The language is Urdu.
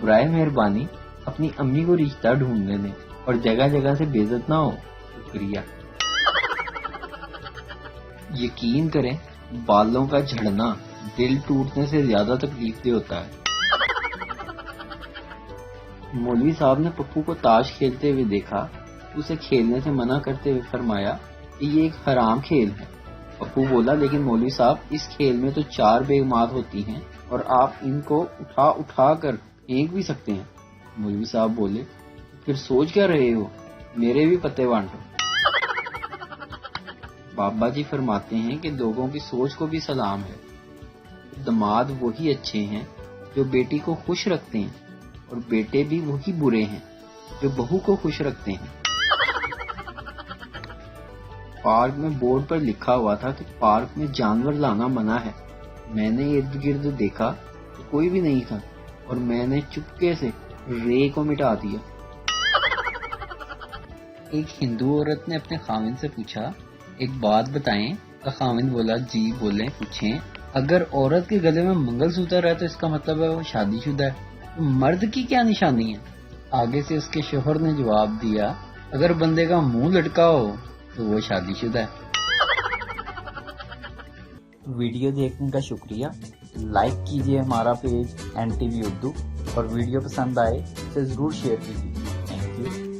برائے مہربانی اپنی امی کو رشتہ ڈھونڈنے دیں اور جگہ جگہ سے بے عزت نہ ہو۔ شکریہ۔ یقین کریں بالوں کا جھڑنا دل ٹوٹنے سے زیادہ تکلیف دہ ہوتا ہے۔ مولوی صاحب نے پپو کو تاش کھیلتے ہوئے دیکھا، اسے کھیلنے سے منع کرتے ہوئے فرمایا کہ یہ ایک حرام کھیل ہے۔ پپو بولا لیکن مولوی صاحب اس کھیل میں تو 4 بیگمات ہوتی ہیں اور آپ ان کو اٹھا اٹھا کر پھینک بھی سکتے ہیں۔ مولوی صاحب بولے پھر سوچ کیا رہے ہو، میرے بھی پتے بانٹو۔ بابا جی فرماتے ہیں کہ لوگوں کی سوچ کو بھی سلام ہے۔ داماد وہی اچھے ہیں جو بیٹی کو خوش رکھتے ہیں اور بیٹے بھی وہی برے ہیں جو بہو کو خوش رکھتے ہیں۔ پارک میں بورڈ پر لکھا ہوا تھا کہ پارک میں جانور لانا منع ہے۔ میں نے ارد گرد دیکھا تو کوئی بھی نہیں تھا اور میں نے چپکے سے رے کو مٹا دیا۔ ایک ہندو عورت نے اپنے خاوند سے پوچھا ایک بات بتائیں۔ خاوند بولا جی بولیں پوچھیں۔ اگر عورت کے گلے میں منگل سوتر ہے تو اس کا مطلب ہے وہ شادی شدہ ہے، تو مرد کی کیا نشانی ہے؟ آگے سے اس کے شوہر نے جواب دیا اگر بندے کا منہ لٹکا ہو تو وہ شادی شدہ ہے۔ ویڈیو دیکھنے کا شکریہ۔ لائک کیجیے ہمارا پیج NTV اردو اور ویڈیو پسند آئے اسے ضرور شیئر کیجیے۔ Thank you.